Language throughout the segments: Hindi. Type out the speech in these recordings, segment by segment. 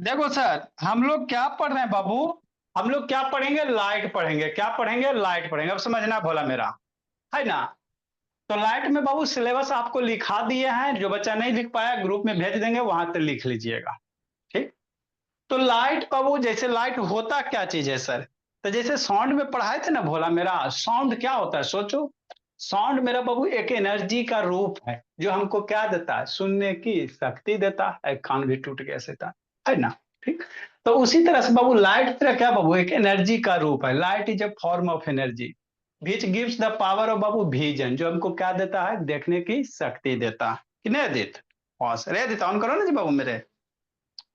देखो सर, हम लोग क्या पढ़ रहे हैं बाबू। हम लोग क्या पढ़ेंगे? लाइट पढ़ेंगे। क्या पढ़ेंगे? लाइट पढ़ेंगे। अब समझना भोला मेरा, है ना। तो लाइट में बाबू सिलेबस आपको लिखा दिए हैं। जो बच्चा नहीं लिख पाया ग्रुप में भेज देंगे, वहां से लिख लीजिएगा। ठीक। तो लाइट बाबू, जैसे लाइट होता क्या चीज है सर? तो जैसे साउंड में पढ़ाए थे ना भोला मेरा, साउंड क्या होता है सोचो। साउंड मेरा बाबू एक एनर्जी का रूप है, जो हमको क्या देता है? सुनने की शक्ति देता है। कान भी टूट गया सेता, है ना। ठीक। तो उसी तरह से बाबू लाइट तेरा क्या बाबू? एक एनर्जी का रूप है। Light is a form of energy which gives the power of Babu vision, जो हमको क्या देता है? देखने की शक्ति देता है। कि नहीं अदित? हाँ सर, अदित ऑन करो ना जी बाबू मेरे।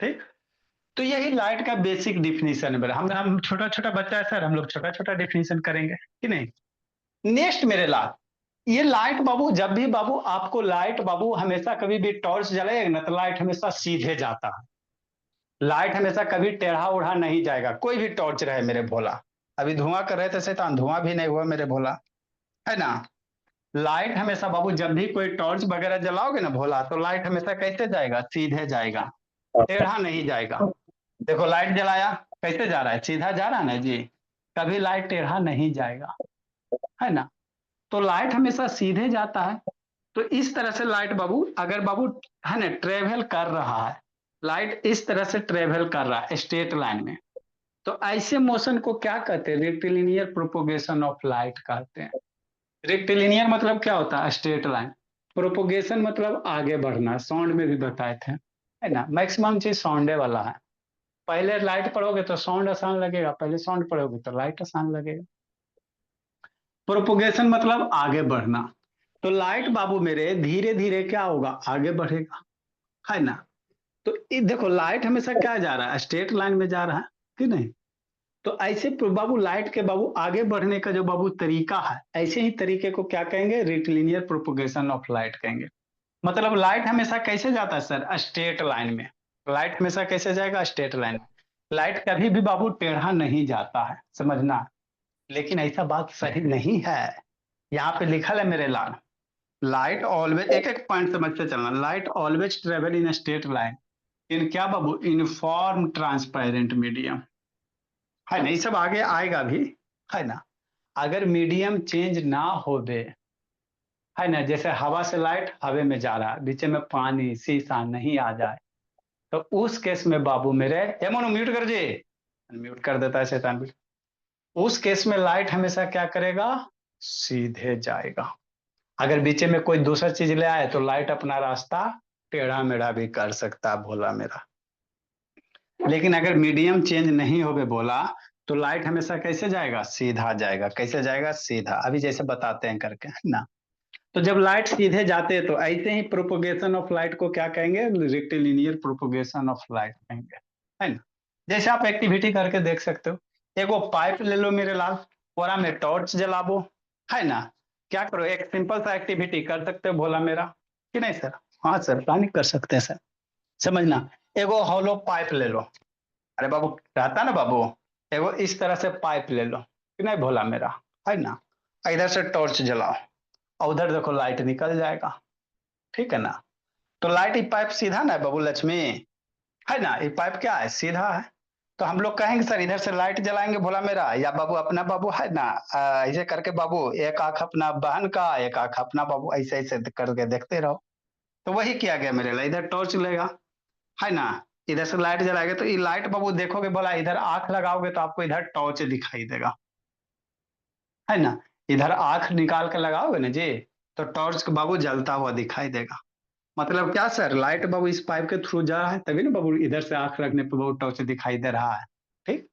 ठीक। तो यही लाइट का बेसिक डिफिनीशन है मेरा। हम छोटा छोटा बच्चा है सर, हम लोग छोटा छोटा डिफिनीशन करेंगे कि नहीं। नेक्स्ट मेरे लाल, ये लाइट बाबू, जब भी बाबू आपको लाइट बाबू हमेशा कभी भी टॉर्च जलाएगा ना, तो लाइट हमेशा सीधे जाता है। लाइट हमेशा कभी टेढ़ा उढ़ा नहीं जाएगा, कोई भी टॉर्च रहे मेरे भोला। अभी धुआं कर रहे थे शैतान, धुआं भी नहीं हुआ मेरे भोला, है ना। लाइट हमेशा बाबू, जब भी कोई टॉर्च वगैरह जलाओगे ना भोला, तो लाइट हमेशा कैसे जाएगा? सीधे जाएगा, टेढ़ा नहीं जाएगा। देखो लाइट जलाया, कैसे जा रहा है? सीधा जा रहा है ना जी। कभी लाइट टेढ़ा नहीं जाएगा, है ना। तो लाइट हमेशा सीधे जाता है। तो इस तरह से लाइट बाबू, अगर बाबू, है ना, ट्रेवल कर रहा है, लाइट इस तरह से ट्रेवल कर रहा है स्ट्रेट लाइन में, तो ऐसे मोशन को क्या कहते हैं? रेक्टिलिनियर प्रोपोगेशन ऑफ लाइट कहते हैं। रेक्टिलिनियर मतलब क्या होता है? Straight line. प्रोपोगेशन मतलब आगे बढ़ना, साउंड में भी बताए थे, है ना। मैक्सिमम चीज साउंडे वाला है। पहले लाइट पढ़ोगे तो साउंड आसान लगेगा, पहले साउंड पढ़ोगे तो लाइट आसान लगेगा। प्रोपोगेशन मतलब आगे बढ़ना। तो लाइट बाबू मेरे धीरे धीरे क्या होगा? आगे बढ़ेगा, है ना। तो देखो लाइट हमेशा क्या जा रहा है? स्ट्रेट लाइन में जा रहा है, कि नहीं। तो ऐसे बाबू लाइट के बाबू आगे बढ़ने का जो बाबू तरीका है, ऐसे ही तरीके को क्या कहेंगे? रेक्टिलिनियर प्रोपोगेशन ऑफ लाइट कहेंगे। मतलब लाइट हमेशा कैसे जाता है सर? स्ट्रेट लाइन में। लाइट हमेशा कैसे जाएगा? स्ट्रेट लाइन में। लाइट कभी भी बाबू टेढ़ा नहीं जाता है, समझना। लेकिन ऐसा बात सही नहीं है। यहाँ पे लिखा है मेरे लाल, लाइट ऑलवेज, एक एक पॉइंट समझते चलना। Light always travel in straight line in क्या बाबू? यूनिफॉर्म ट्रांसपेरेंट मीडियम, है ना। ये सब आगे आएगा भी, है ना। अगर मीडियम चेंज ना हो दे, है ना, जैसे हवा से लाइट हवा में जा रहा है, बीच में पानी शीशा नहीं आ जाए, तो उस केस में बाबू मेरे, ये मोनो म्यूट कर जी। म्यूट कर देता है शैतान भी। उस केस में लाइट हमेशा क्या करेगा? सीधे जाएगा। अगर बीच में कोई दूसरा चीज ले आए तो लाइट अपना रास्ता टेढ़ा मेढ़ा भी कर सकता है भोला मेरा। लेकिन अगर मीडियम चेंज नहीं होगे बोला, तो लाइट हमेशा कैसे जाएगा? सीधा जाएगा। कैसे जाएगा? सीधा। अभी जैसे बताते हैं करके, है ना। तो जब लाइट सीधे जाते हैं तो ऐसे ही प्रोपोगेशन ऑफ लाइट को क्या कहेंगे? रेक्टिलिनियर प्रोपोगेशन ऑफ लाइट कहेंगे, है ना। जैसे आप एक्टिविटी करके देख सकते हो। एगो पाइप ले लो मेरे लाल, ओरा में टॉर्च जलाबो, है ना। क्या करो? एक सिंपल सा एक्टिविटी कर सकते हो भोला मेरा, कि नहीं सर? हाँ सर, प्लानिंग कर सकते हैं सर। समझना, एगो हॉलो पाइप ले लो। अरे बाबू, रहता ना बाबू, एगो इस तरह से पाइप ले लो, कि नहीं भोला मेरा, है ना। इधर से टॉर्च जलाओ और उधर देखो लाइट निकल जाएगा, ठीक है ना। तो लाइट ये पाइप सीधा ना है बाबू लक्ष्मी, है ना। ये पाइप क्या है? सीधा है। तो हम लोग कहेंगे सर इधर से लाइट जलाएंगे भोला मेरा, या बाबू अपना बाबू, है ना, ऐसे करके बाबू एक आंख अपना बहन का, एक आंख अपना बाबू, ऐसे ऐसे करके देखते रहो। तो वही किया गया मेरे लिए। इधर टॉर्च लेगा, है ना, इधर से लाइट जलाएगा, तो ये लाइट बाबू देखोगे बोला, इधर आंख लगाओगे तो आपको इधर टॉर्च दिखाई देगा, है ना। इधर आंख निकाल के लगाओगे ना जी, तो टॉर्च के बाबू जलता हुआ दिखाई देगा। मतलब क्या सर? लाइट बाबू इस पाइप के थ्रू जा रहा है, तभी ना बाबू इधर से आंख रखने पे बाबू टॉर्च दिखाई दे रहा है। ठीक।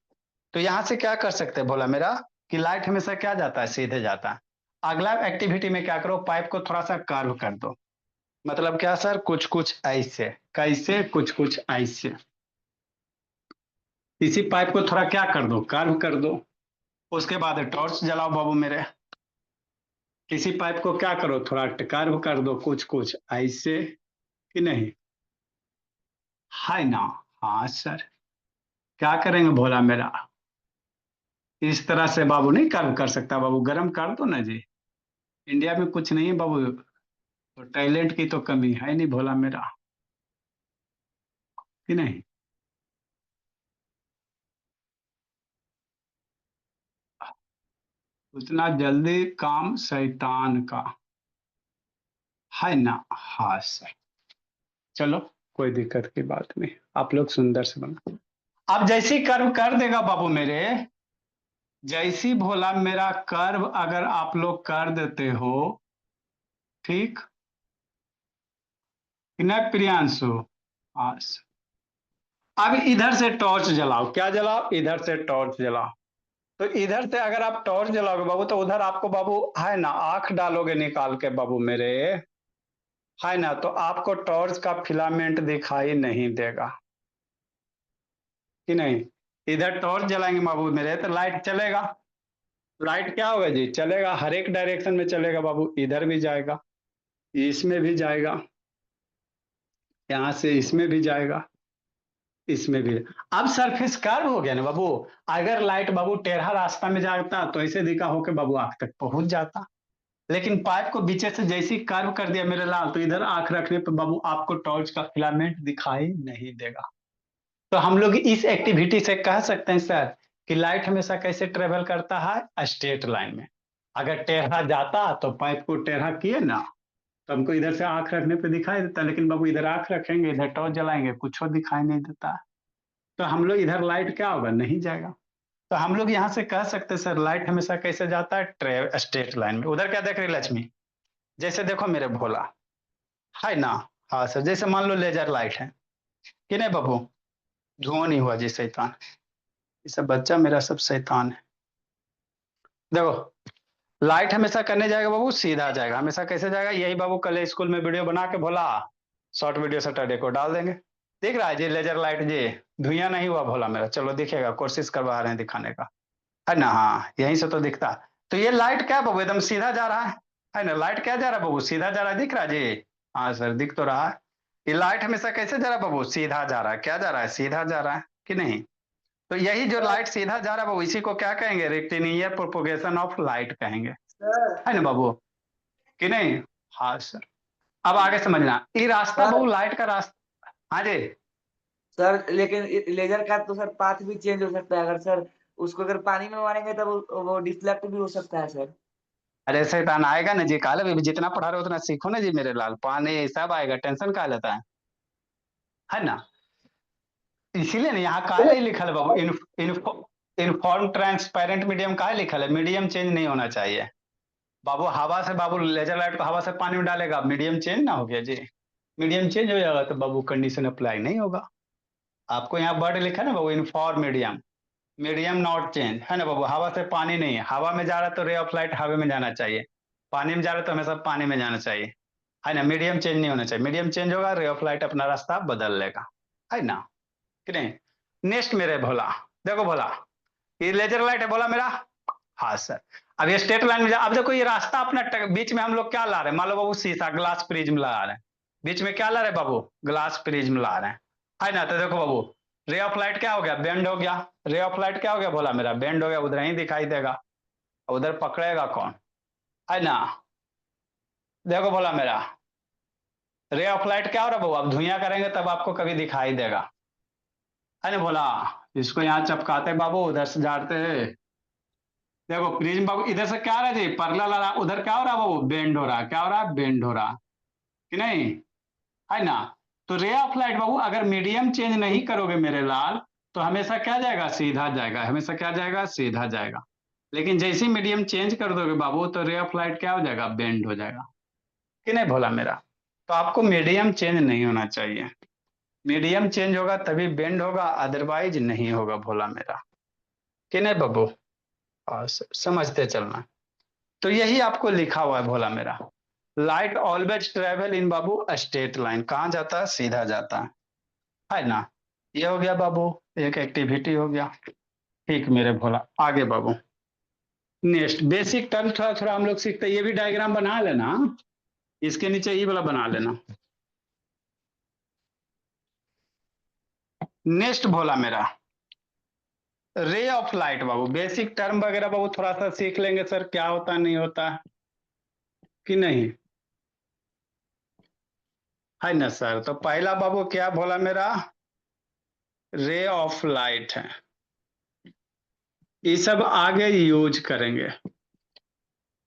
तो यहां से क्या कर सकते हैं बोला मेरा, कि लाइट हमेशा क्या जाता है? सीधे जाता है। अगला एक्टिविटी में क्या करो? पाइप को थोड़ा सा कर्व कर दो। मतलब क्या सर? कुछ कुछ ऐसे, कैसे? कुछ कुछ ऐसे। इसी पाइप को थोड़ा क्या कर दो? कर्व कर दो। उसके बाद टॉर्च जलाओ बाबू मेरे। किसी पाइप को क्या करो? थोड़ा कर्व कर दो, कुछ कुछ ऐसे, कि नहीं, है ना। हाँ सर, क्या करेंगे भोला मेरा? इस तरह से बाबू नहीं कर्व कर सकता बाबू, गर्म कर दो ना जी। इंडिया में कुछ नहीं है बाबू, तो टैलेंट की तो कमी है नहीं भोला मेरा, कि नहीं। उतना जल्दी काम शैतान का, है ना। हाँ सर, चलो कोई दिक्कत की बात नहीं, आप लोग सुंदर से बना। अब जैसी कर्व कर देगा बाबू मेरे, जैसी भोला मेरा कर्व अगर आप लोग कर देते हो, ठीक कि नहीं प्रियांशु? हाँ सर। अब इधर से टॉर्च जलाओ, क्या जलाओ? इधर से टॉर्च जलाओ। तो इधर से अगर आप टॉर्च जलाओगे बाबू, तो उधर आपको बाबू है ना आंख डालोगे निकाल के बाबू मेरे, है ना, तो आपको टॉर्च का फिलामेंट दिखाई नहीं देगा कि नहीं। इधर टॉर्च जलाएंगे बाबू मेरे तो लाइट चलेगा। लाइट क्या होगा जी? चलेगा, हर एक डायरेक्शन में चलेगा बाबू, इधर भी जाएगा, इसमें भी जाएगा, यहाँ से इसमें भी जाएगा, इसमें भी। अब सरफेस कर्व हो गया ना बाबू। अगर लाइट बाबू टेढ़ा रास्ता में जाता तो ऐसे दिखा होके बाबू आंख तक पहुंच जाता, लेकिन पाइप को बीचे से जैसी कर्व कर दिया मेरे लाल, तो इधर आंख रखने पर बाबू आपको टॉर्च का फिलामेंट दिखाई नहीं देगा। तो हम लोग इस एक्टिविटी से कह सकते हैं सर कि लाइट हमेशा कैसे ट्रेवल करता है? स्ट्रेट लाइन में। अगर टेढ़ा जाता तो पाइप को टेढ़ा किए ना, तो हमको इधर से आंख रखने पे दिखाई देता, लेकिन बाबू इधर आंख रखेंगे, इधर टॉर्च जलाएंगे, कुछ दिखाई नहीं देता। तो हम लोग इधर लाइट क्या होगा? नहीं जाएगा। तो हम लोग यहाँ से कह सकते हैं सर लाइट हमेशा कैसे जाता है? स्ट्रेट लाइन में। उधर क्या देख रही लक्ष्मी? जैसे देखो मेरे भोला, है ना। हाँ सर, जैसे मान लो लेजर लाइट है कि नहीं बाबू, धुआं नहीं हुआ जी शैतान, ये सब बच्चा मेरा सब शैतान है। देखो लाइट हमेशा करने जाएगा बाबू, सीधा जाएगा, हमेशा कैसे जाएगा? यही बाबू कल स्कूल में वीडियो बना के भोला, शॉर्ट वीडियो सैटरडे को डाल देंगे। दिख रहा है जी लेजर लाइट जी, धुआं नहीं हुआ भोला मेरा, चलो दिखेगा, कोशिश करवा रहे हैं दिखाने का, है ना। हाँ यहीं से तो दिखता। तो ये लाइट क्या बाबू एकदम सीधा जा रहा है ना। लाइट क्या जा रहा है बाबू? सीधा जा रहा है, दिख रहा है जी। हाँ सर दिख तो रहा है। ये लाइट हमेशा कैसे जा रहा है बाबू? सीधा जा रहा है। क्या जा रहा है? सीधा जा रहा है कि नहीं। तो यही जो सर लाइट सीधा जा रहा है बाबू, इसी को क्या कहेंगे? रेक्टिलिनियर प्रोपोगेशन ऑफ लाइट कहेंगे, सर है ना बाबू कि नहीं। हाँ सर। अब आगे समझना, ये रास्ता सर बाबू लाइट का रास्ता। हाँ जी। सर लेकिन लेजर का तो सर पाथ भी चेंज हो सकता है, अगर सर उसको अगर पानी में मारेंगे तब वो डिफ्लेक्ट भी हो सकता है सर। अरे शैतान आएगा ना जी, काले भी जितना पढ़ा रहे हो उतना सीखो ना जी मेरे लाल, पानी सब आएगा, टेंशन का लेता है ना। इसीलिए ना यहाँ काहे नहीं लिखल है बाबू, इनफॉर्म ट्रांसपेरेंट मीडियम काहे लिखल है? मीडियम चेंज नहीं होना चाहिए बाबू। हवा से बाबू लेजर लाइट को हवा से पानी में डालेगा, मीडियम चेंज ना हो गया जी। मीडियम चेंज हो जाएगा तो बाबू कंडीशन अप्लाई नहीं होगा। आपको यहाँ वर्ड लिखा है ना बाबू, inform medium, medium not change, है ना बाबू। हवा से पानी नहीं है, हवा में जा रहा है तो रे ऑफ लाइट हवा में जाना चाहिए, पानी में जा रहा है तो हमेशा पानी में जाना चाहिए, है ना। मीडियम चेंज नहीं होना चाहिए, मीडियम चेंज होगा रे ऑफ लाइट अपना रास्ता बदल लेगा, है ना कि नहीं। नेक्स्ट मेरे भोला, देखो भोला, ये लेजर लाइट है बोला मेरा। हाँ सर। अब ये स्ट्रेट लाइन में अब देखो ये रास्ता अपना बीच में हम लोग क्या ला रहे हैं? मान लो बाबू शीशा ग्लास प्रिज्म ला रहे हैं, बीच में क्या ला रहे हैं बाबू? ग्लास प्रिज्म ला रहे हैं, है ना। तो देखो बाबू रे ऑफ लाइट क्या हो गया? बेंड हो गया। रे ऑफ लाइट क्या हो गया बोला मेरा? बेंड हो गया, उधर ही दिखाई देगा, उधर पकड़ेगा कौन, है ना। देखो बोला मेरा रे ऑफ लाइट क्या हो रहा है बाबू? आप धुइयां करेंगे तब आपको कभी दिखाई देगा, है ना बोला। इसको यहाँ चपकाते बाबू, उधर से जाते हैं। देखो प्रिज्म बाबू इधर से क्या आ रहा है जी? परला ला रहा, उधर क्या हो रहा है बाबू? बेंड हो रहा है। क्या हो रहा है? बेंड हो रहा कि नहीं, है ना। तो रे ऑफ लाइट बाबू अगर मीडियम चेंज नहीं करोगे मेरे लाल, तो हमेशा क्या जाएगा? सीधा जाएगा, हमेशा क्या जाएगा? सीधा जाएगा। लेकिन जैसे मीडियम चेंज कर दोगे बाबू, तो रे ऑफ लाइट क्या हो जाएगा? बेंड हो जाएगा कि नहीं भोला मेरा। तो आपको मीडियम चेंज नहीं होना चाहिए, मीडियम चेंज होगा तभी बेंड होगा, अदरवाइज नहीं होगा भोला मेरा कि नहीं बाबू। और समझते चलना। तो यही आपको लिखा हुआ है भोला मेरा, light always travel in Babu straight line, कहाँ जाता है? सीधा जाता है ना। ये हो गया बाबू, एक एक्टिविटी हो गया। ठीक मेरे भोला, आगे बाबू नेक्स्ट बेसिक टर्म थोड़ा थोड़ा हम लोग सीखते हैं, ये भी डायग्राम बना लेना, इसके नीचे ये वाला बना लेना। नेक्स्ट भोला मेरा रे of light Babu, basic term वगैरह बाबू थोड़ा सा सीख लेंगे सर, क्या होता नहीं होता कि नहीं, है ना सर। तो पहला बाबू क्या भोला मेरा? रे ऑफ लाइट है, ये सब आगे यूज करेंगे,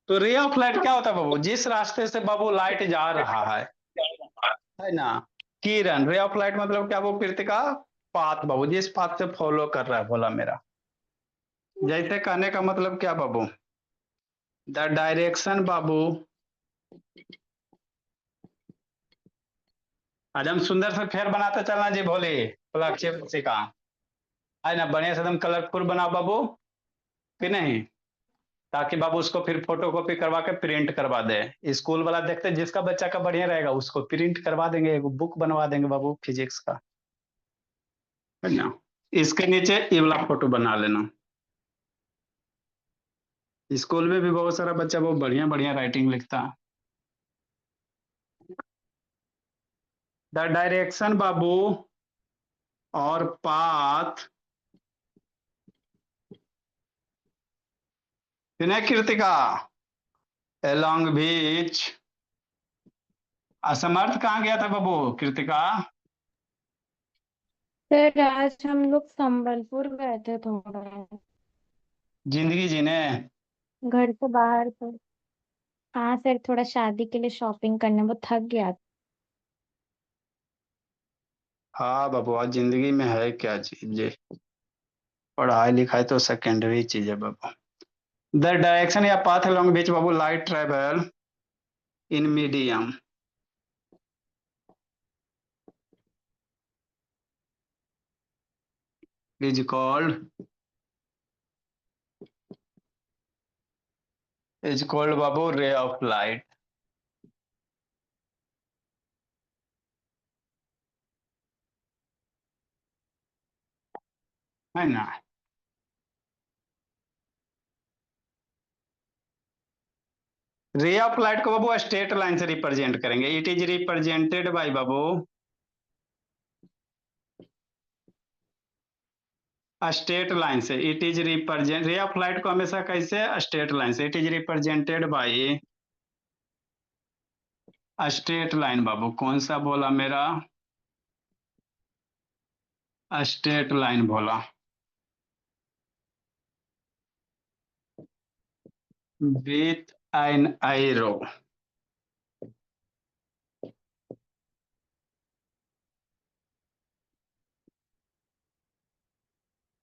तो रे ऑफ लाइट क्या होता है बाबू, जिस रास्ते से बाबू लाइट जा रहा है ना, किरण। रे ऑफ लाइट मतलब क्या वो कृतिका, पाथ बाबू, जिस पाथ से फॉलो कर रहा है बोला मेरा। जैसे कहने का मतलब क्या बाबू, द डायरेक्शन बाबू, आज हम सुंदर से फेर बनाते चलना जी भोले, फ्लैगशिप से का है ना, बढ़िया से एकदम कलरफुल बनाओ बाबू, कि नहीं, ताकि बाबू उसको फिर फोटो कॉपी करवा के प्रिंट करवा दे, स्कूल वाला देखते जिसका बच्चा का बढ़िया रहेगा उसको प्रिंट करवा देंगे, एक बुक बनवा देंगे बाबू फिजिक्स का, है ना। इसके नीचे ये वाला फोटो बना लेना। स्कूल में भी बहुत सारा बच्चा बहुत बढ़िया बढ़िया राइटिंग लिखता है। द डायरेक्शन बाबू और पाथ, विनय कृतिका, एलॉन्ग बीच, असमर्थ कहाँ गया था बाबू कृतिका? सर आज हम लोग संबलपुर गए थे थोड़ा, जिंदगी जीने। घर से बाहर तो। हाँ सर, थोड़ा शादी के लिए शॉपिंग करने, वो थक गया। हाँ बाबू, आज जिंदगी में है क्या चीज ये, पढ़ाई लिखाई तो सेकेंडरी चीज है बाबू। द डायरेक्शन या पाथ अलोंग विच बाबू light travel in medium is called बाबू रे ऑफ लाइट, है ना। रे ऑफ लाइट को बाबू स्ट्रेट लाइन से रिप्रेजेंट करेंगे, इट इज रिप्रेजेंटेड बाय बाबू स्ट्रेट लाइन से, it is represent, ray of light को हमेशा कैसे, स्ट्रेट लाइन से, it is represented by straight line बाबू, कौन सा बोला मेरा, स्ट्रेट लाइन बोला, with an arrow,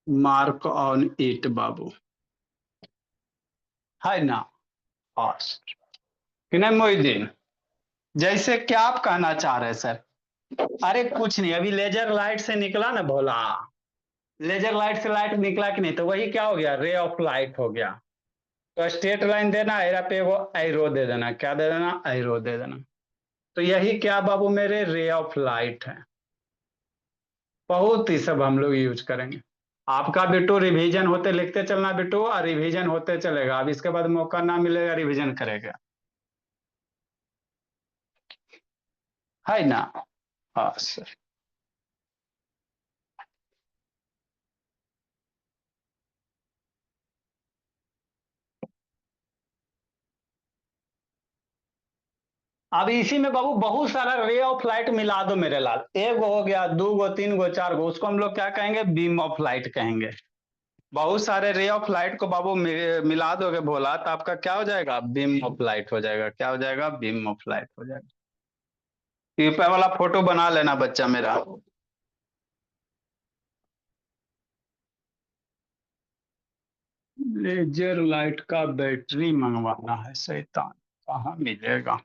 mark on it बाबू, है ना। फास्ट कि नहीं मोहिद्दीन, जैसे क्या आप कहना चाह रहे हैं सर? अरे कुछ नहीं, अभी लेजर लाइट से निकला ना भोला, लेजर लाइट से लाइट निकला कि नहीं, तो वही क्या हो गया, रे ऑफ लाइट हो गया। तो स्ट्रेट लाइन देना, एरा पे वो एरो दे देना, क्या दे देना, एरो दे देना। तो यही क्या बाबू मेरे रे ऑफ लाइट है, बहुत ही सब हम लोग यूज करेंगे। आपका बिट्टू रिवीजन होते लिखते चलना बिट्टू, और रिवीजन होते चलेगा, अब इसके बाद मौका ना मिलेगा रिवीजन करेगा, है ना। हाँ सर। अब इसी में बाबू बहुत सारा रे ऑफ लाइट मिला दो मेरे लाल, एक हो गया, दो गो, तीन गो, चार गो, उसको हम लोग क्या कहेंगे, बीम ऑफ लाइट कहेंगे। बहुत सारे रे ऑफ लाइट को बाबू मिला दोगे बोला तो आपका क्या हो जाएगा, बीम ऑफ लाइट हो जाएगा, क्या हो जाएगा, बीम ऑफ लाइट हो जाएगा। कृपया वाला फोटो बना लेना बच्चा मेरा। लेजर लाइट का बैटरी मंगवाना है शैतान, कहाँ मिलेगा।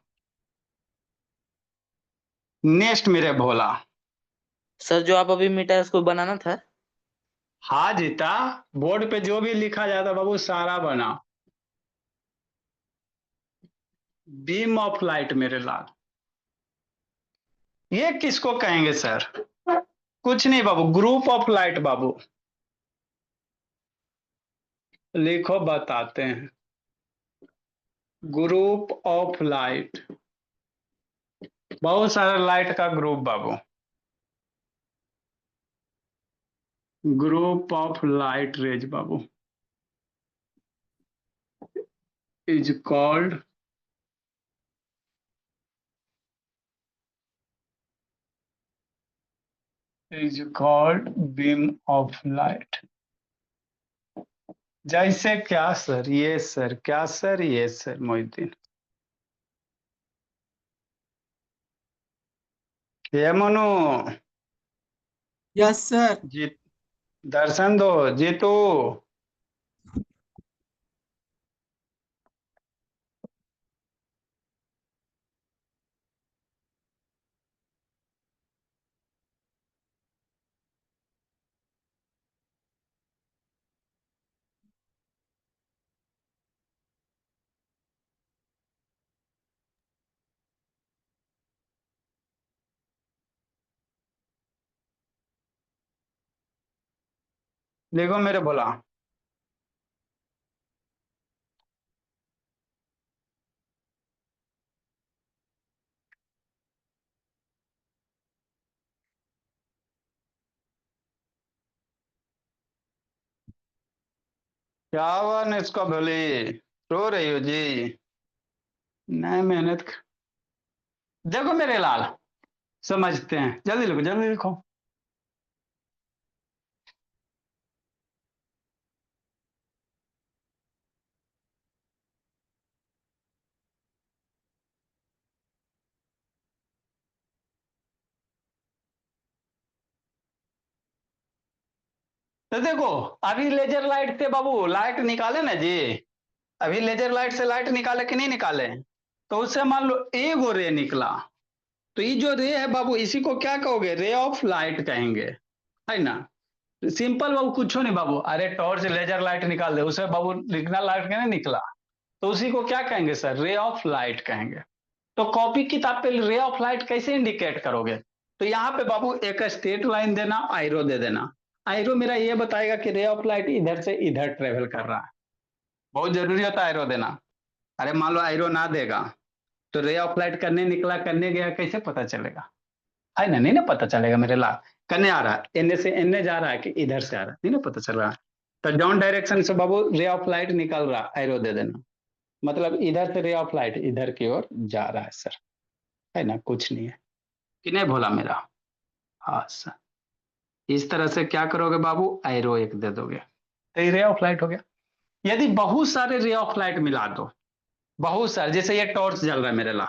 नेक्स्ट मेरे भोला। सर जो आप अभी मीटा है उसको बनाना था। हाँ जीता, बोर्ड पे जो भी लिखा जाता बाबू सारा बना, बीम ऑफ लाइट मेरे लाल। ये किसको कहेंगे सर? कुछ नहीं बाबू, ग्रुप ऑफ लाइट बाबू, लिखो बताते हैं, ग्रुप ऑफ लाइट, बहुत सारा लाइट का group Babu, group of light rays Babu is called beam of light. जैसे क्या सर, ये सर, क्या सर, ये सर मोहिद्दीन। ये मनु, यस सर। जीत, दर्शन दो जीतू। देखो मेरे बोला, क्या हुआ इसको भले, रो रही हो जी? नहीं मेहनत देखो मेरे लाल, समझते हैं, जल्दी लिखो जल्दी लिखो। तो देखो, अभी लेजर लाइट थे बाबू, लाइट निकाले ना जी। अभी लेजर लाइट से लाइट निकाले कि नहीं निकाले? तो उससे मान लो ए गो रे निकला। तो ये जो रे है बाबू, इसी को क्या कहोगे? रे ऑफ लाइट कहेंगे, है ना? सिंपल बाबू, कुछ नहीं बाबू। अरे टॉर्च लेजर लाइट निकाल दे, उसे बाबू सिग्नल लाइट के नहीं निकला, तो उसी को क्या कहेंगे सर? रे ऑफ लाइट कहेंगे। तो कॉपी किताब पे रे ऑफ लाइट कैसे इंडिकेट करोगे? तो यहाँ पे बाबू एक स्ट्रेट लाइन देना, आयरो दे देना। आयरो मेरा ये बताएगा कि रे ऑफ लाइट इधर से इधर ट्रेवल कर रहा है। बहुत जरूरी होता है आयरो देना। अरे मान लो आयरो ना देगा, तो रे ऑफ लाइट करने निकला, करने गया, कैसे पता चलेगा? है ना? नहीं ना पता चलेगा मेरे लाल। करने आ रहा है, एन से एन जा रहा है कि इधर से आ रहा है, नहीं ना पता चल रहा है। तो डाउन डायरेक्शन से बाबू रे ऑफ लाइट निकल रहा, एरो दे देना। मतलब इधर से रे ऑफ लाइट इधर की ओर जा रहा है सर, है ना? कुछ नहीं है कि नहीं भोला मेरा? हाँ सर। इस तरह से क्या करोगे बाबू? एरो एक दे दोगे, तो ये रे ऑफ लाइट हो गया। यदि बहुत सारे रे ऑफ लाइट मिला दो, बहुत सारे, जैसे ये टॉर्च जल रहा है मेरे ला,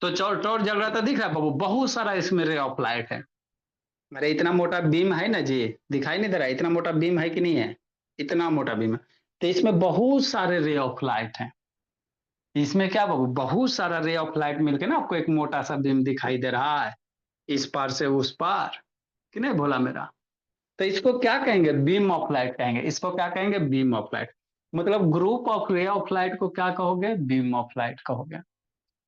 तो टॉर्च जल रहा था, दिख रहा है बाबू? बहुत सारा इसमें रे ऑफ लाइट है। मेरे इतना मोटा बीम है ना जी, दिखाई नहीं दे रहा? इतना मोटा बीम है कि नहीं है? इतना मोटा बीम है, तो इसमें बहुत सारे रे ऑफ लाइट हैं। इसमें क्या बाबू, बहुत सारा रे ऑफ लाइट मिलके ना आपको एक मोटा सा बीम दिखाई दे रहा है, इस पार से उस पार, कि नहीं भोला मेरा? तो इसको क्या कहेंगे? बीम ऑफ लाइट कहेंगे। इसको क्या कहेंगे? Beam of light. मतलब group of ray of light को क्या कहोगे? बीम ऑफ लाइट कहोगे।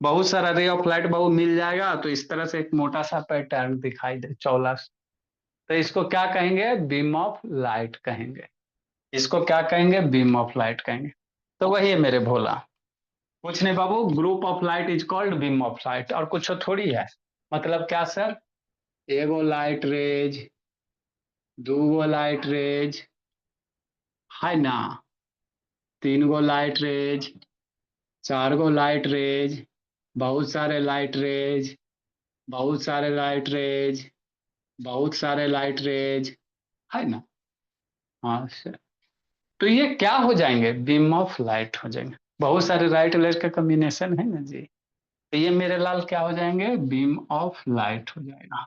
बहुत सारा रे ऑफ लाइट बाबू मिल जाएगा, तो इस तरह से एक मोटा सा पैटर्न दिखाई दे, चौला, तो इसको क्या कहेंगे? बीम ऑफ लाइट कहेंगे। इसको क्या कहेंगे? बीम ऑफ लाइट कहेंगे। तो वही है मेरे भोला, कुछ नहीं बाबू, group of light is called beam of light, और कुछ थोड़ी है। मतलब क्या सर? एगो लाइट रेज, दूगो लाइट रेज, है ना? तीन गो लाइट रेज, चार गो लाइट रेज, बहुत सारे लाइट रेज, बहुत सारे लाइट रेज, बहुत सारे लाइट रेज, है ना? हाँ सर। तो ये क्या हो जाएंगे? बीम ऑफ लाइट हो जाएंगे। बहुत सारे लाइट लेयर का कॉम्बिनेशन है ना जी, तो ये मेरे लाल क्या हो जाएंगे? बीम ऑफ लाइट हो जाएगा।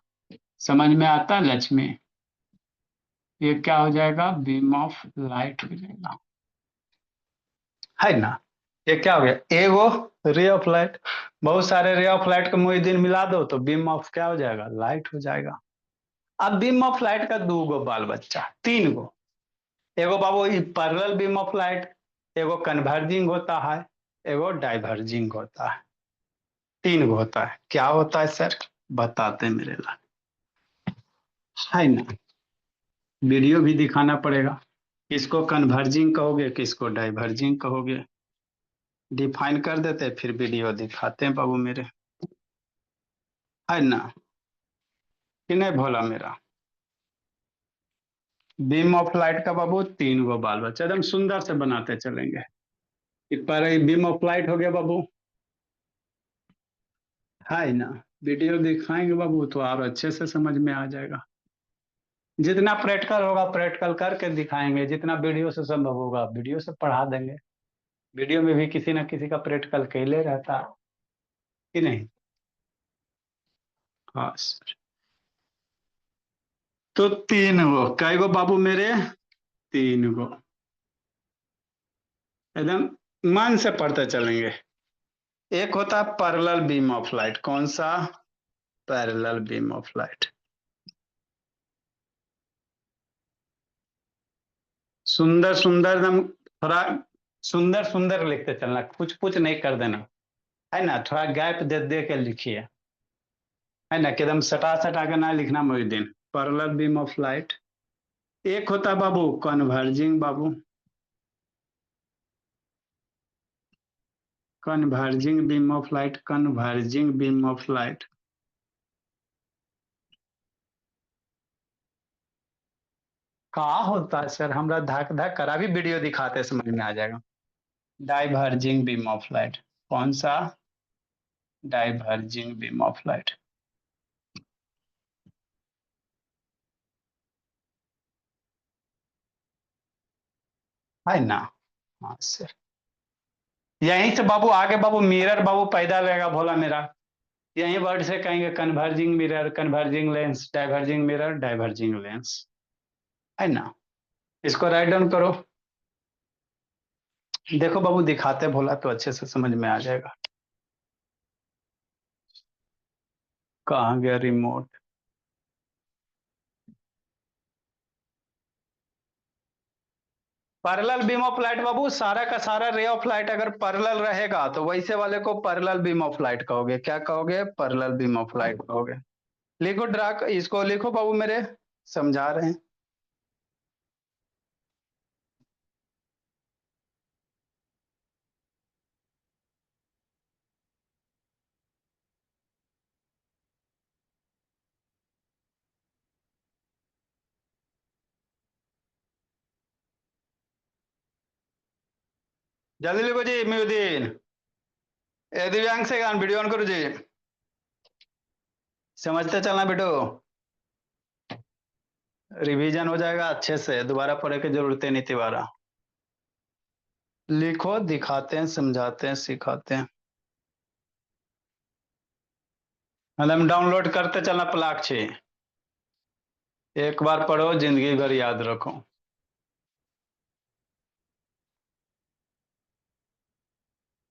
समझ में आता है लक्ष्मी? ये क्या हो जाएगा? बीम ऑफ लाइट हो जाएगा, है ना? ये क्या हो गया? एगो रे ऑफ लाइट, बहुत सारे रे ऑफ लाइट को मोइडिन मिला दो तो बीम ऑफ क्या हो जाएगा? लाइट हो जाएगा। अब बीम ऑफ लाइट का दो गो बाल बच्चा, तीन गो। एगो बाबू पैरेलल बीम ऑफ लाइट, एगो कन्वर्जिंग होता है, एगो डाइवर्जिंग होता है। तीन गो होता है। क्या होता है सर? बताते मेरे लाल, है ना? वीडियो भी दिखाना पड़ेगा। किसको कन्वर्जिंग कहोगे, किसको डाइवर्जिंग कहोगे, डिफाइन कर देते, फिर वीडियो दिखाते हैं बाबू मेरे, है ना? कि नहीं भोला मेरा? बीम ऑफ लाइट का बाबू तीन गो बाल बच्चा, एकदम सुंदर से बनाते चलेंगे। पर बीम ऑफ लाइट हो गया बाबू, है ना? वीडियो दिखाएंगे बाबू तो और अच्छे से समझ में आ जाएगा। जितना प्रैक्टिकल होगा प्रैक्टिकल करके दिखाएंगे, जितना वीडियो से संभव होगा वीडियो से पढ़ा देंगे। वीडियो में भी किसी ना किसी का प्रैक्टिकल कैले रहता है कि नहीं। हाँ सर। तो 3 गो, कई गो बाबू मेरे, 3 गो। एकदम मन से पढ़ते चलेंगे। एक होता है पैरेलल बीम ऑफ लाइट। कौन सा? Parallel beam of light. सुंदर सुंदर एकदम, थोड़ा सुंदर सुंदर लिखते चलना, कुछ कुछ नहीं कर देना, है ना। थोड़ा गैप दे दे के लिखिए, है ना, कि एकदम सटा सटा के ना लिखना Mohiddin. Parallel beam of light. एक होता बाबू कन्वर्जिंग बाबू, converging beam of light, converging beam of light. कहा होता है सर, हमरा धक धक करा भी वीडियो दिखाते समझ में आ जाएगा। Diverging beam of light. कौन सा? Diverging beam of light. है ना। हाँ सर। यहीं से बाबू आगे बाबू मिरर बाबू पैदा रहेगा भोला मेरा। यही वर्ड से कहेंगे converging mirror, converging lens, diverging mirror, diverging lens, है ना। इसको राइट डाउन करो। देखो बाबू दिखाते भोला तो अच्छे से समझ में आ जाएगा। कहाँ गया remote? Parallel beam of light बाबू, सारा का सारा रे ऑफ लाइट अगर पैरेलल रहेगा तो वैसे वाले को पैरेलल बीम ऑफ लाइट कहोगे। क्या कहोगे? पैरेलल बीम ऑफ लाइट कहोगे। लिखो ड्राक, इसको लिखो बाबू मेरे, समझा रहे हैं। जल्दी लिखो जी म्यूद्दीन। ए दिव्यांग से गान वीडियो ऑन करो जी। समझते चलना बेटो, रिवीजन हो जाएगा अच्छे से, दोबारा पढ़ने की जरूरत नहीं तिवारा। लिखो, दिखाते हैं, समझाते हैं, सिखाते हैं। मतलब डाउनलोड करते चलना पलाक्षी। एक बार पढ़ो जिंदगी भर याद रखो।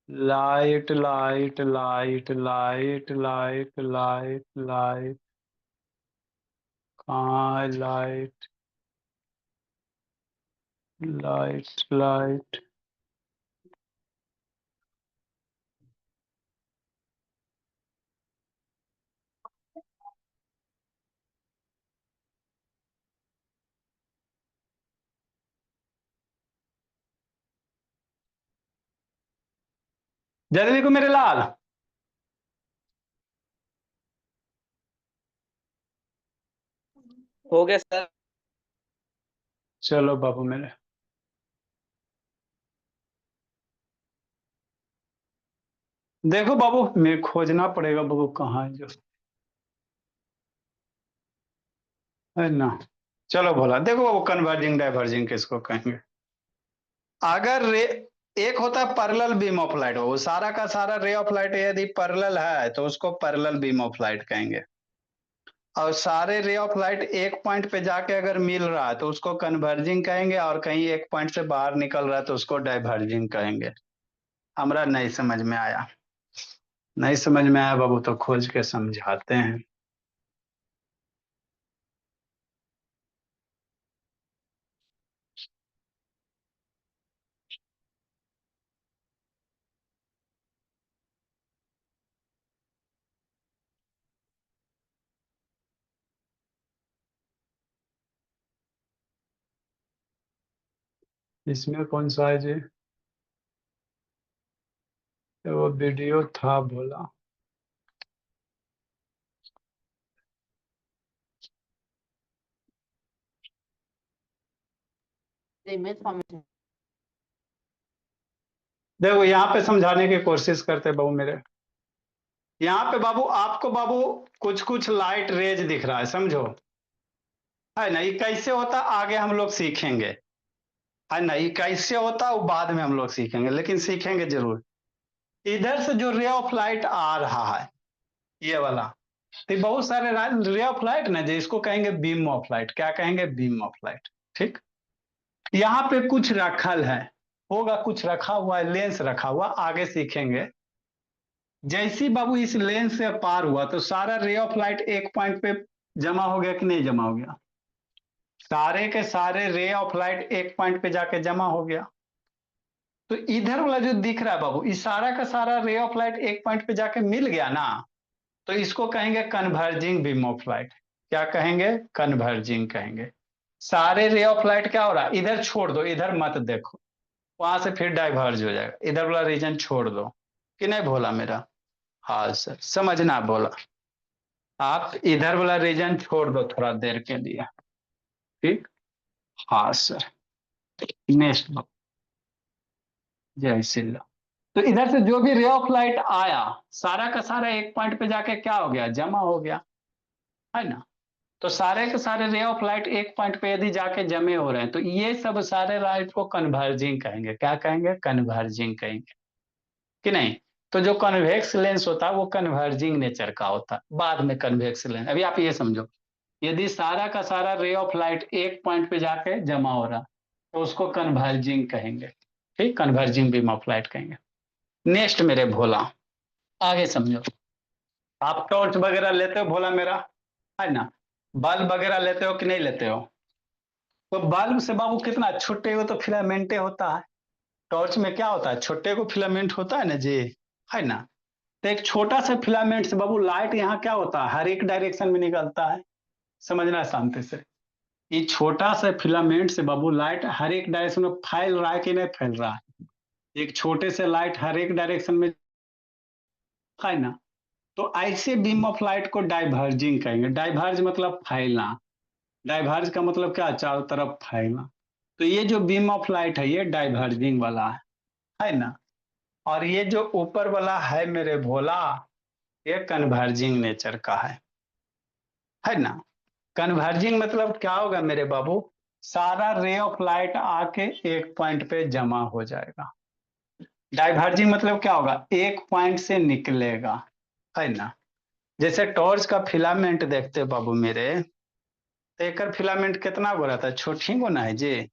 Light light light light light light light, कहाँ लाइट लाइट लाइट। जल्दी लिखो मेरे लाल। हो गया सर। चलो बाबू मेरे, देखो बाबू मैं खोजना पड़ेगा बाबू कहाँ है जो, है ना। चलो भोला देखो बाबू, कन्वर्जिंग डाइवर्जिंग किसको कहेंगे? अगर रे, एक होता है पैरेलल बीम ऑफ लाइट, वो सारा का सारा रे ऑफ लाइट यदि पैरेलल है तो उसको पैरेलल बीम ऑफ लाइट कहेंगे। और सारे रे ऑफ लाइट एक पॉइंट पे जाके अगर मिल रहा है तो उसको कन्वर्जिंग कहेंगे, और कहीं एक पॉइंट से बाहर निकल रहा है तो उसको डाइवर्जिंग कहेंगे। हमरा नहीं समझ में आया? नहीं समझ में आया बाबू तो खोज के समझाते हैं। इसमें कौन सा है जी? तो वो वीडियो था बोला। देखो यहाँ पे समझाने की कोशिश करते बाबू मेरे। यहाँ पे बाबू आपको बाबू कुछ कुछ लाइट रेज दिख रहा है, समझो। है ना। ये कैसे होता आगे हम लोग सीखेंगे, है ना। ये कैसे होता वो बाद में हम लोग सीखेंगे, लेकिन सीखेंगे जरूर। इधर से जो रे ऑफ लाइट आ रहा है ये वाला, तो बहुत सारे रे ऑफ लाइट ना, जिसको कहेंगे बीम ऑफ लाइट। क्या कहेंगे? Beam of light. ठीक। यहाँ पे कुछ रखल है, होगा कुछ रखा हुआ है, लेंस रखा हुआ, आगे सीखेंगे। जैसी बाबू इस लेंस से पार हुआ तो सारा रे ऑफ लाइट एक पॉइंट पे जमा हो गया कि नहीं जमा हो गया? सारे के सारे रे ऑफ लाइट एक पॉइंट पे जाके जमा हो गया। तो इधर वाला जो दिख रहा है बाबू, इस सारा का सारा रे ऑफ लाइट एक पॉइंट पे जाके मिल गया ना, तो इसको कहेंगे कन्वर्जिंग बीम ऑफ लाइट। क्या कहेंगे? कन्वर्जिंग कहेंगे। सारे रे ऑफ लाइट क्या हो रहा है, इधर छोड़ दो, इधर मत देखो, वहां से फिर डाइवर्ज हो जाएगा, इधर वाला रीजन छोड़ दो। कि नहीं बोला मेरा? हाँ सर, समझना बोला। आप इधर वाला रीजन छोड़ दो थोड़ा देर के लिए। ठीक। हाँ सर। नेक्स्ट। जय श्री राम। तो इधर से जो भी रे ऑफ लाइट आया, सारा का सारा एक पॉइंट पे जाके क्या हो गया? जमा हो गया, है ना। तो सारे के सारे रे ऑफ लाइट एक पॉइंट पे यदि जाके जमे हो रहे हैं, तो ये सब सारे लाइट को कन्वर्जिंग कहेंगे। क्या कहेंगे? कन्वर्जिंग कहेंगे। कि नहीं? तो जो कन्वेक्स लेंस होता है वो कन्वर्जिंग नेचर का होता है, बाद में कन्वेक्स लेंस। अभी आप ये समझो, यदि सारा का सारा रे ऑफ लाइट एक पॉइंट पे जाके जमा हो रहा, तो उसको कन्वर्जिंग कहेंगे। ठीक, कन्वर्जिंग बीम ऑफ लाइट कहेंगे। नेक्स्ट मेरे भोला, आगे समझो। आप टॉर्च वगैरह लेते हो भोला मेरा, है ना। बल्ब वगैरह लेते हो कि नहीं लेते हो? तो बल्ब से बाबू कितना छोटे को तो फिलामेंटे होता है। टॉर्च में क्या होता है? छोटे को फिलामेंट होता है ना जी, है ना। तो एक छोटा सा फिलामेंट से बाबू लाइट यहाँ क्या होता है, हर एक डायरेक्शन में निकलता है। समझना शांति से। ये छोटा सा फिलामेंट से बाबू लाइट हर एक डायरेक्शन में फैल रहा है कि नहीं फैल रहा है? एक छोटे से लाइट हर एक डायरेक्शन में, है ना। तो ऐसे बीम ऑफ लाइट को डाइवर्जिंग कहेंगे। डाइवर्ज मतलब फैलना। डाइवर्ज का मतलब क्या? चारों तरफ फैलना। तो ये जो बीम ऑफ लाइट है ये डाइवर्जिंग वाला है ना। और ये जो ऊपर वाला है मेरे भोला, ये कन्वर्जिंग नेचर का है ना। कन्वर्जिंग मतलब क्या होगा मेरे बाबू? सारा रे ऑफ लाइट आके एक पॉइंट पे जमा हो जाएगा। डाइवर्जिंग मतलब क्या होगा? एक पॉइंट से निकलेगा, है ना। जैसे टॉर्च का फिलामेंट देखते हो बाबू मेरे, तो एक फिलामेंट कितना गो रहता है? छोटी गो ना है जी।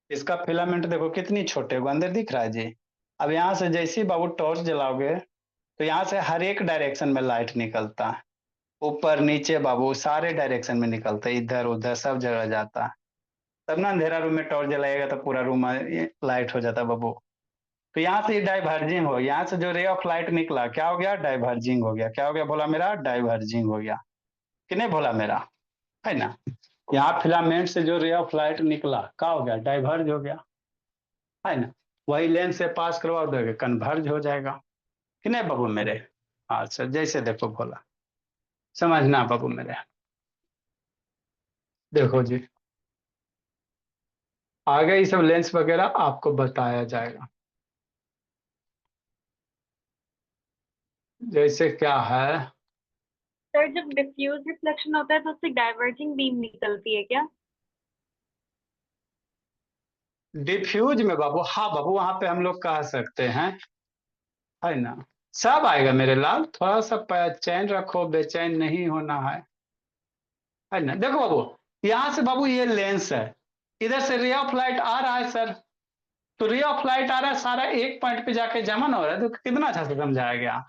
इसका फिलामेंट देखो कितनी छोटे गो अंदर दिख रहा है जी। अब यहाँ से जैसे ही बाबू टॉर्च जलाओगे, तो यहाँ से हर एक डायरेक्शन में लाइट निकलता है, ऊपर नीचे बाबू सारे डायरेक्शन में निकलता है, इधर उधर सब जगह जाता है। तब ना अंधेरा रूम में टॉर्च जलाएगा तो पूरा रूम लाइट हो जाता है बाबू। तो यहाँ से डाइवर्जिंग हो, यहाँ से जो रे ऑफ लाइट निकला क्या हो गया? डाइवर्जिंग हो गया। क्या हो गया बोला मेरा? डाइवर्जिंग हो गया। कि नहीं बोला मेरा? है ना। यहाँ फिलामेंट से जो रे ऑफ लाइट निकला क्या हो गया? डाइवर्ज हो गया, है ना। वही लेंस से पास करवा दोगे, कन्वर्ज हो जाएगा। कि नहीं बाबू मेरे? हाँ सर, जैसे देखो बोला, समझना बाबू मेरे। देखो जी, आगे ये सब लेंस वगैरह आपको बताया जाएगा। जैसे क्या है, सर जब डिफ्यूज रिफ्लेक्शन होता है तो उससे डाइवर्जिंग बीम निकलती है क्या? डिफ्यूज में बाबू, हाँ बाबू, वहां पे हम लोग कह सकते हैं, है ना। सब आएगा मेरे लाल, थोड़ा सा चैन रखो, बेचैन नहीं होना है ना। देखो बाबू, यहां से बाबू ये लेंस है, इधर से रे ऑफ लाइट आ रहा है सर, तो रे ऑफ लाइट आ रहा है, सारा एक पॉइंट पे जाके जमा ना हो रहा है, तो कितना अच्छा से समझाया गया।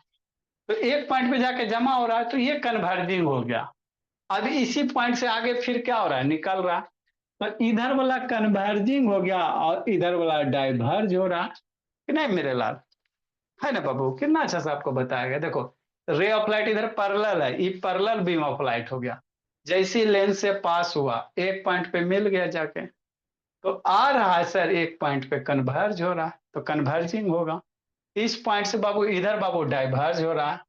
तो एक पॉइंट पे जाके जमा हो रहा है, तो ये कन्वर्जिंग हो गया। अब इसी पॉइंट से आगे फिर क्या हो रहा है? निकल रहा है। तो इधर वाला कन्वर्जिंग हो गया और इधर वाला डाइवर्ज हो रहा है। कि नहीं मेरे लाल? है ना बाबू, कितना अच्छा से आपको बताया गया। देखो, रे ऑफ लाइट इधर पैरेलल है, ये पैरेलल बीम ऑफ लाइट हो गया। जैसी लेंस से पास हुआ एक पॉइंट पे मिल गया जाके, तो आ रहा है सर एक पॉइंट पे कन्वर्ज हो रहा है, तो कन्वर्जिंग होगा। इस पॉइंट से बाबू इधर बाबू डाइवर्ज हो रहा है,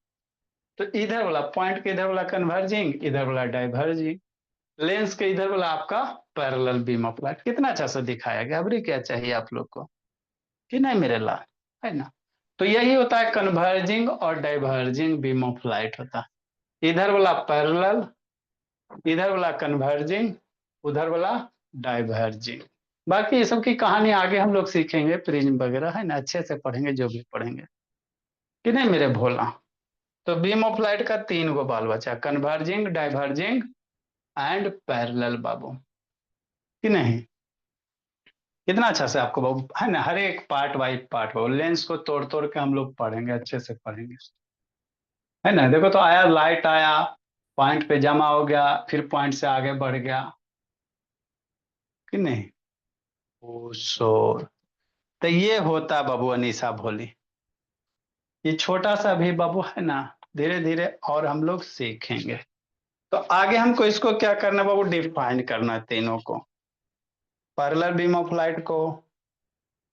तो इधर वाला पॉइंट के इधर वाला कन्वर्जिंग, इधर वाला डाइवर्जिंग। लेंस के इधर वाला आपका पैरेलल बीम ऑफ लाइट। कितना अच्छा सा दिखाया गया। अभी क्या चाहिए आप लोग को? कि नहीं मेरे लाल? है ना। तो यही होता है कन्वर्जिंग और डाइवर्जिंग बीम ऑफ लाइट होता है। इधर वाला पैरेलल, इधर वाला कन्वर्जिंग, उधर वाला डाइवर्जिंग। बाकी ये सब की कहानी आगे हम लोग सीखेंगे, प्रिज्म वगैरह है ना, अच्छे से पढ़ेंगे जो भी पढ़ेंगे कि नहीं मेरे भोला। तो बीम ऑफ लाइट का 3 गो बाल बचा, कन्वर्जिंग, डाइवर्जिंग एंड पैरेलल बाबू, कि नहीं। कितना अच्छा से आपको बाबू है ना, हर एक part by part Babu lens को तोड़ तोड़ के हम लोग पढ़ेंगे, अच्छे से पढ़ेंगे, है ना। देखो तो आया, लाइट आया, पॉइंट पे जमा हो गया, फिर पॉइंट से आगे बढ़ गया, कि नहीं। ओ शोर, तो ये होता है बाबू अनीसा भोली। ये छोटा सा भी बाबू है ना, धीरे धीरे और हम लोग सीखेंगे। तो आगे हमको इसको क्या करना है बाबू, डिफाइन करना है तीनों को, पैरेलल बीम ऑफ लाइट को,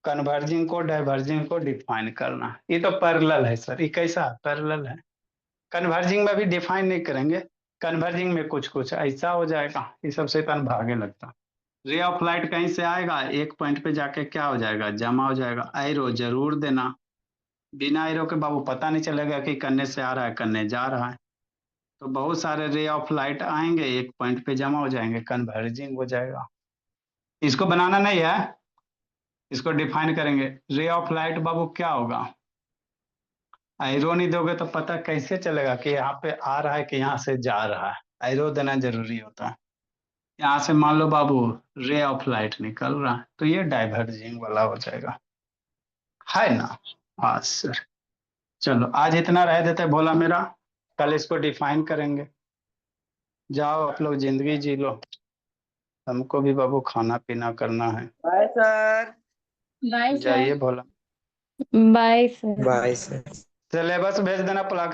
कन्वर्जिंग को, डाइवर्जिंग को डिफाइन करना। ये तो पैरेलल है सर, ये कैसा पैरेलल है। कन्वर्जिंग में भी डिफाइन नहीं करेंगे, कन्वर्जिंग में कुछ कुछ ऐसा हो जाएगा, ये सब शैतान भागे लगता। रे ऑफ लाइट कहीं से आएगा, एक पॉइंट पे जाके क्या हो जाएगा, जमा हो जाएगा। एरो जरूर देना, बिना एरो के बाबू पता नहीं चलेगा कि कन्ने से आ रहा है कन्ने जा रहा है। तो बहुत सारे रे ऑफ लाइट आएंगे, एक पॉइंट पे जमा हो जाएंगे, कन्वर्जिंग हो जाएगा। इसको बनाना नहीं है, इसको डिफाइन करेंगे। रे ऑफ लाइट बाबू क्या होगा, एरो नहीं दोगे तो पता कैसे चलेगा कि यहाँ पे आ रहा है कि यहाँ से जा रहा है। एरो देना जरूरी होता है। यहाँ से मान लो बाबू रे ऑफ लाइट निकल रहा है, तो ये डाइवर्जिंग वाला हो जाएगा, है ना। हाँ सर, चलो आज इतना रह देते भोला मेरा, कल इसको डिफाइन करेंगे। जाओ आप लोग जिंदगी जी लो, हमको भी बाबू खाना पीना करना है। Bye sir. बाय जाइए Bhola, bye sir. Bye sir. Syllabus भेज देना प्लाक